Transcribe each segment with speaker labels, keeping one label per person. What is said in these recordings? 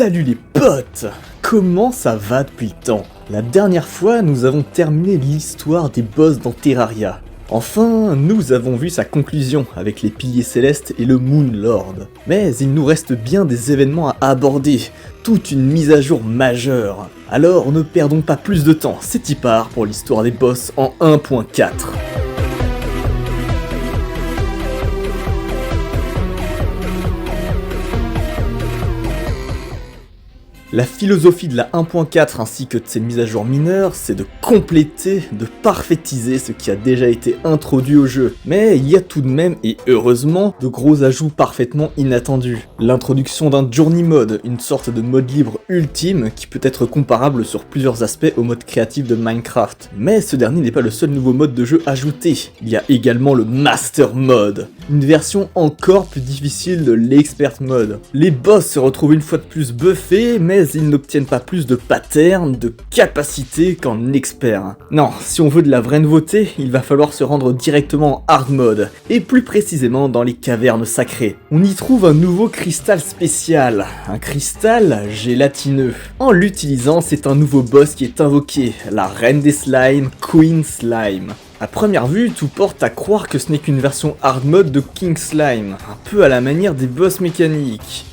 Speaker 1: Salut les potes! Comment ça va depuis le temps? La dernière fois, nous avons terminé l'histoire des boss dans Terraria. Enfin, nous avons vu sa conclusion avec les piliers célestes et le Moon Lord. Mais il nous reste bien des événements à aborder, toute une mise à jour majeure. Alors ne perdons pas plus de temps, c'est y part pour l'histoire des boss en 1.4. La philosophie de la 1.4 ainsi que de ses mises à jour mineures, c'est de compléter, de parfaitiser ce qui a déjà été introduit au jeu. Mais il y a tout de même, et heureusement, de gros ajouts parfaitement inattendus. L'introduction d'un Journey Mode, une sorte de mode libre ultime qui peut être comparable sur plusieurs aspects au mode créatif de Minecraft. Mais ce dernier n'est pas le seul nouveau mode de jeu ajouté. Il y a également le Master Mode, une version encore plus difficile de l'Expert Mode. Les boss se retrouvent une fois de plus buffés, mais ils n'obtiennent pas plus de patterns, de capacités qu'en expert. Non, si on veut de la vraie nouveauté, il va falloir se rendre directement en hard mode, et plus précisément dans les cavernes sacrées. On y trouve un nouveau cristal spécial, un cristal gélatineux. En l'utilisant, c'est un nouveau boss qui est invoqué, la reine des slimes, Queen Slime. À première vue, tout porte à croire que ce n'est qu'une version hard mode de King Slime, un peu à la manière des boss mécaniques.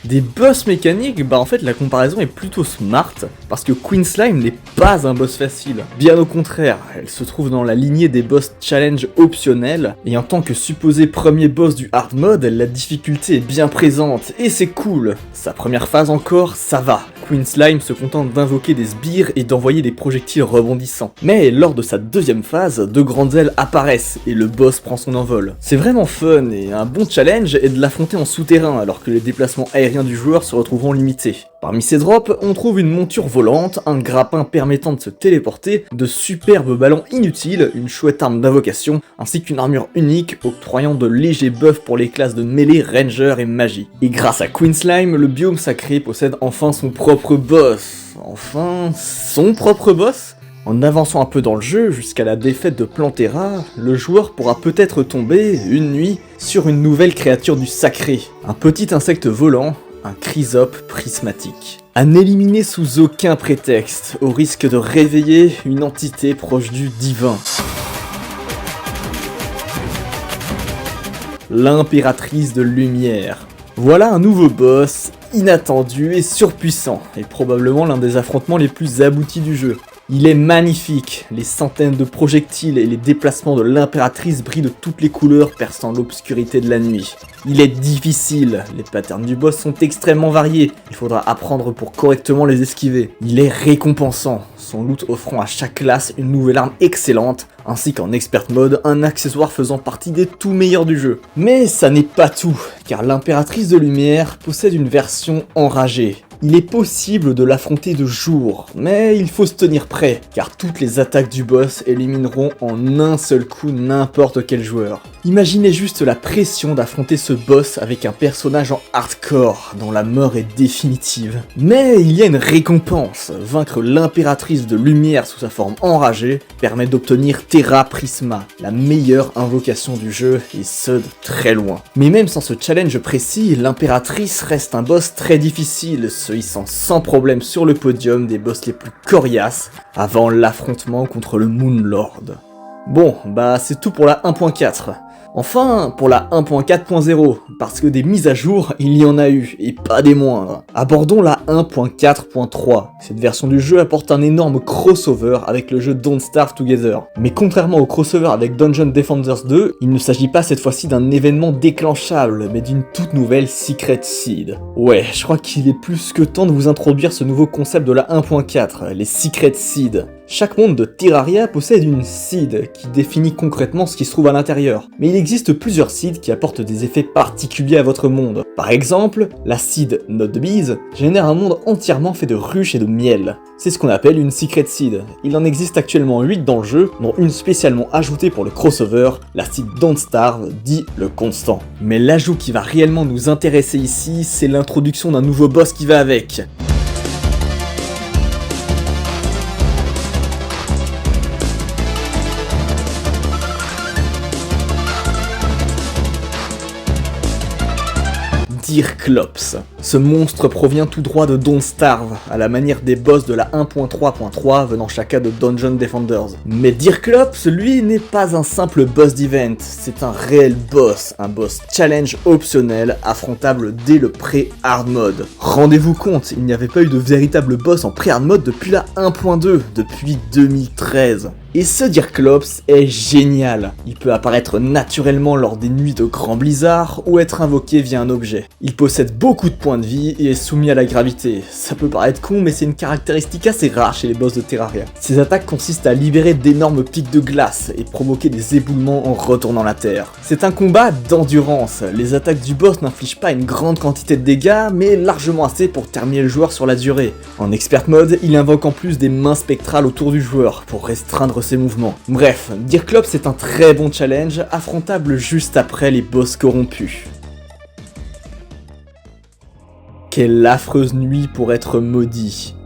Speaker 1: Des boss mécaniques, en fait la comparaison est plutôt smart, parce que Queen Slime n'est pas un boss facile. Bien au contraire, elle se trouve dans la lignée des boss challenge optionnels, et en tant que supposé premier boss du hard mode, la difficulté est bien présente, et c'est cool. Sa première phase encore, ça va. Queen Slime se contente d'invoquer des sbires et d'envoyer des projectiles rebondissants. Mais lors de sa deuxième phase, de grandes ailes apparaissent, et le boss prend son envol. C'est vraiment fun, et un bon challenge est de l'affronter en souterrain, alors que les déplacements aériens du joueur se retrouveront limités. Parmi ces drops, on trouve une monture volante, un grappin permettant de se téléporter, de superbes ballons inutiles, une chouette arme d'invocation, ainsi qu'une armure unique octroyant de légers buffs pour les classes de mêlée, ranger et magie. Et grâce à Queen Slime, le biome sacré possède enfin son propre boss. Enfin, son propre boss ? En avançant un peu dans le jeu, jusqu'à la défaite de Plantera, le joueur pourra peut-être tomber, une nuit, sur une nouvelle créature du sacré. Un petit insecte volant, un chrysope prismatique. À n'éliminer sous aucun prétexte, au risque de réveiller une entité proche du divin. L'impératrice de lumière. Voilà un nouveau boss, inattendu et surpuissant, et probablement l'un des affrontements les plus aboutis du jeu. Il est magnifique, les centaines de projectiles et les déplacements de l'impératrice brillent de toutes les couleurs perçant l'obscurité de la nuit. Il est difficile, les patterns du boss sont extrêmement variés, il faudra apprendre pour correctement les esquiver. Il est récompensant, son loot offrant à chaque classe une nouvelle arme excellente, ainsi qu'en expert mode, un accessoire faisant partie des tout meilleurs du jeu. Mais ça n'est pas tout, car l'impératrice de lumière possède une version enragée. Il est possible de l'affronter de jour, mais il faut se tenir prêt, car toutes les attaques du boss élimineront en un seul coup n'importe quel joueur. Imaginez juste la pression d'affronter ce boss avec un personnage en hardcore, dont la mort est définitive. Mais il y a une récompense, vaincre l'impératrice de lumière sous sa forme enragée permet d'obtenir Terra Prisma, la meilleure invocation du jeu, et ce de très loin. Mais même sans ce challenge précis, l'impératrice reste un boss très difficile, se hissant sans problème sur le podium des boss les plus coriaces avant l'affrontement contre le Moon Lord. Bon, c'est tout pour la 1.4. Enfin, pour la 1.4.0, parce que des mises à jour, il y en a eu, et pas des moindres. Abordons la 1.4.3. Cette version du jeu apporte un énorme crossover avec le jeu Don't Starve Together. Mais contrairement au crossover avec Dungeon Defenders 2, il ne s'agit pas cette fois-ci d'un événement déclenchable, mais d'une toute nouvelle Secret Seed. Ouais, je crois qu'il est plus que temps de vous introduire ce nouveau concept de la 1.4, les Secret Seed. Chaque monde de Terraria possède une seed qui définit concrètement ce qui se trouve à l'intérieur. Mais il existe plusieurs seeds qui apportent des effets particuliers à votre monde. Par exemple, la seed Not the Bees génère un monde entièrement fait de ruches et de miel. C'est ce qu'on appelle une Secret Seed. Il en existe actuellement 8 dans le jeu, dont une spécialement ajoutée pour le crossover, la seed Don't Starve, dit le constant. Mais l'ajout qui va réellement nous intéresser ici, c'est l'introduction d'un nouveau boss qui va avec. Deerclops. Ce monstre provient tout droit de Don't Starve, à la manière des boss de la 1.3.3 venant chacun de Dungeon Defenders. Mais Deerclops, lui, n'est pas un simple boss d'event, c'est un réel boss, un boss challenge optionnel, affrontable dès le pré-hard mode. Rendez-vous compte, il n'y avait pas eu de véritable boss en pré-hard mode depuis la 1.2, depuis 2013. Et ce Deerclops est génial. Il peut apparaître naturellement lors des nuits de grand blizzard ou être invoqué via un objet. Il possède beaucoup de points de vie et est soumis à la gravité. Ça peut paraître con, mais c'est une caractéristique assez rare chez les boss de Terraria. Ses attaques consistent à libérer d'énormes pics de glace et provoquer des éboulements en retournant la terre. C'est un combat d'endurance. Les attaques du boss n'infligent pas une grande quantité de dégâts, mais largement assez pour terminer le joueur sur la durée. En expert mode, il invoque en plus des mains spectrales autour du joueur pour restreindre ses mouvements. Bref, Deerclops est un très bon challenge, affrontable juste après les boss corrompus. Quelle affreuse nuit pour être maudit.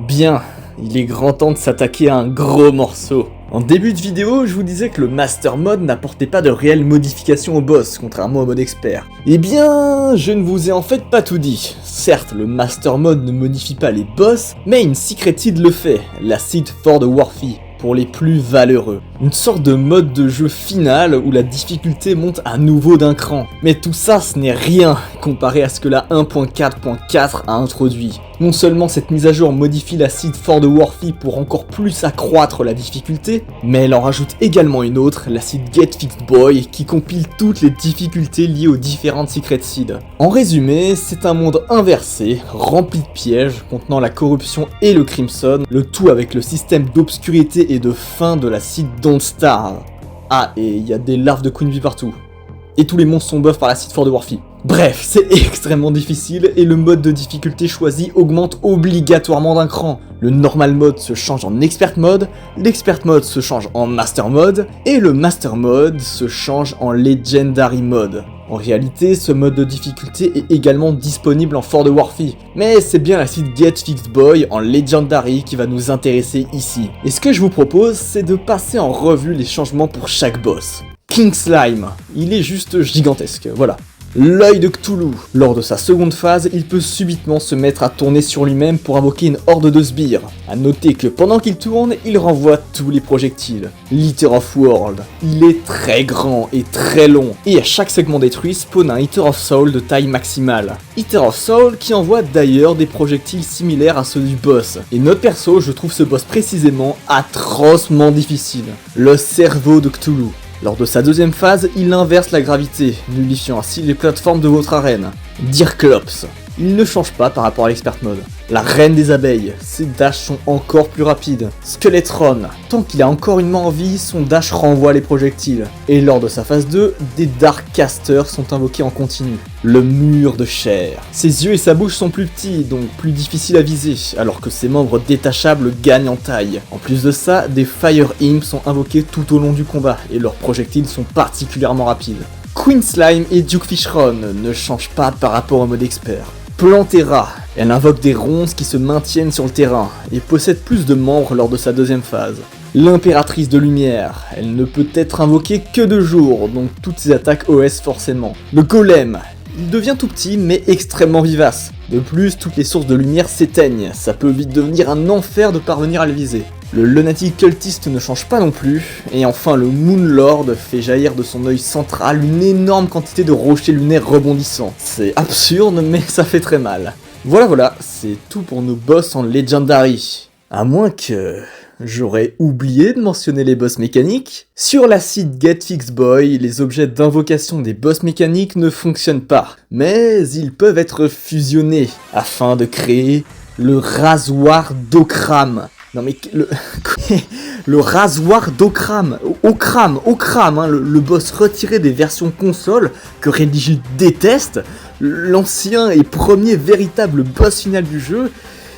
Speaker 1: Bien, il est grand temps de s'attaquer à un gros morceau. En début de vidéo, je vous disais que le Master Mode n'apportait pas de réelles modifications au boss, contrairement au mode expert. Eh bien, je ne vous ai en fait pas tout dit. Certes, le Master Mode ne modifie pas les boss, mais une Secret Seed le fait, la Seed for the Worthy, pour les plus valeureux. Une sorte de mode de jeu final où la difficulté monte à nouveau d'un cran. Mais tout ça, ce n'est rien comparé à ce que la 1.4.4 a introduit. Non seulement cette mise à jour modifie la Seed for the Worthy pour encore plus accroître la difficulté, mais elle en rajoute également une autre, la Seed Get Fixed Boy, qui compile toutes les difficultés liées aux différentes Secret Seeds. En résumé, c'est un monde inversé, rempli de pièges, contenant la corruption et le Crimson, le tout avec le système d'obscurité et de fin de la Seed Don't Starve. Ah, et il y a des larves de Queen Bee partout. Et tous les monstres sont buffs par la Seed for the Worthy. Bref, c'est extrêmement difficile et le mode de difficulté choisi augmente obligatoirement d'un cran. Le normal mode se change en expert mode, l'expert mode se change en master mode, et le master mode se change en legendary mode. En réalité, ce mode de difficulté est également disponible en For the Worthy, mais c'est bien la Seed Get Fixed Boy en Legendary qui va nous intéresser ici. Et ce que je vous propose, c'est de passer en revue les changements pour chaque boss. King Slime, il est juste gigantesque, voilà. L'œil de Cthulhu. Lors de sa seconde phase, il peut subitement se mettre à tourner sur lui-même pour invoquer une horde de sbires. A noter que pendant qu'il tourne, il renvoie tous les projectiles. Eater of World. Il est très grand et très long, et à chaque segment détruit spawn un Eater of Soul de taille maximale. Eater of Soul qui envoie d'ailleurs des projectiles similaires à ceux du boss. Et notre perso, je trouve ce boss précisément atrocement difficile. Le cerveau de Cthulhu. Lors de sa deuxième phase, il inverse la gravité, nullifiant ainsi les plateformes de votre arène. Deerclops. Il ne change pas par rapport à l'expert mode. La reine des abeilles, ses dashs sont encore plus rapides. Skeletron, tant qu'il a encore une main en vie, son dash renvoie les projectiles. Et lors de sa phase 2, des Dark Casters sont invoqués en continu. Le mur de chair. Ses yeux et sa bouche sont plus petits, donc plus difficiles à viser, alors que ses membres détachables gagnent en taille. En plus de ça, des Fire Imps sont invoqués tout au long du combat, et leurs projectiles sont particulièrement rapides. Queen Slime et Duke Fishron ne changent pas par rapport au mode expert. Plantera, elle invoque des ronces qui se maintiennent sur le terrain et possède plus de membres lors de sa deuxième phase. L'impératrice de lumière, elle ne peut être invoquée que de jour, donc toutes ses attaques OS forcément. Le golem, il devient tout petit mais extrêmement vivace. De plus, toutes les sources de lumière s'éteignent, ça peut vite devenir un enfer de parvenir à le viser. Le lunatique cultiste ne change pas non plus, et enfin le Moonlord fait jaillir de son œil central une énorme quantité de rochers lunaires rebondissants. C'est absurde mais ça fait très mal. Voilà, c'est tout pour nos boss en Legendary. À moins que... j'aurais oublié de mentionner les boss mécaniques. Sur la Seed Get Fixed Boy, les objets d'invocation des boss mécaniques ne fonctionnent pas, mais ils peuvent être fusionnés afin de créer le rasoir d'Okram. Non mais le rasoir d'Okram, Okram, hein, le boss retiré des versions console que Redigi déteste, l'ancien et premier véritable boss final du jeu.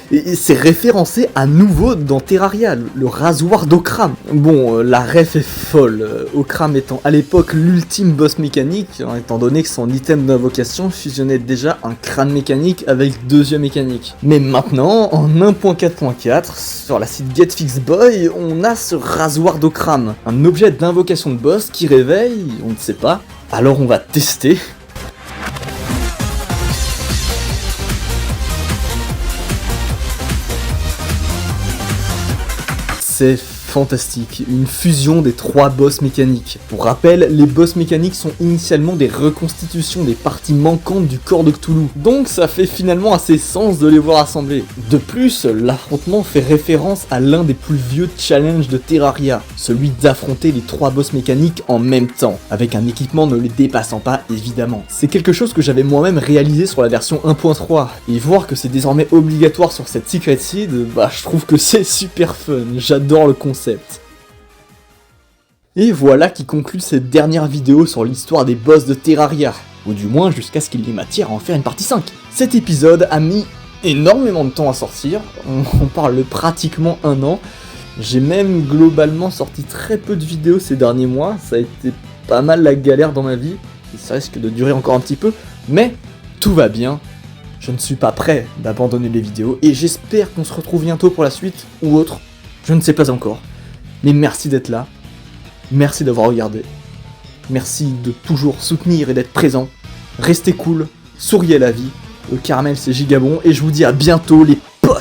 Speaker 1: Et c'est référencé à nouveau dans Terraria, le rasoir d'Okram. Bon, la ref est folle, Okram étant à l'époque l'ultime boss mécanique, hein, étant donné que son item d'invocation fusionnait déjà un crâne mécanique avec 2 yeux mécaniques. Mais maintenant, en 1.4.4, sur la Seed Get Fixed Boy, on a ce rasoir d'Okram, un objet d'invocation de boss qui réveille, on ne sait pas. Alors on va tester. c'est fantastique, une fusion des 3 boss mécaniques. Pour rappel, les boss mécaniques sont initialement des reconstitutions des parties manquantes du corps de Cthulhu, donc ça fait finalement assez sens de les voir assemblés. De plus, l'affrontement fait référence à l'un des plus vieux challenges de Terraria, celui d'affronter les 3 boss mécaniques en même temps, avec un équipement ne les dépassant pas évidemment. C'est quelque chose que j'avais moi-même réalisé sur la version 1.3, et voir que c'est désormais obligatoire sur cette Secret Seed, bah je trouve que c'est super fun, j'adore le concept. Et voilà qui conclut cette dernière vidéo sur l'histoire des boss de Terraria, ou du moins jusqu'à ce qu'il les matière à en faire une partie 5. Cet épisode a mis énormément de temps à sortir, on parle de pratiquement 1 an, j'ai même globalement sorti très peu de vidéos ces derniers mois, ça a été pas mal la galère dans ma vie, et ça risque de durer encore un petit peu, mais tout va bien, je ne suis pas prêt d'abandonner les vidéos, et j'espère qu'on se retrouve bientôt pour la suite, ou autre, je ne sais pas encore, mais merci d'être là, merci d'avoir regardé, merci de toujours soutenir et d'être présent, restez cool, souriez à la vie, le caramel c'est gigabon, et je vous dis à bientôt les potes.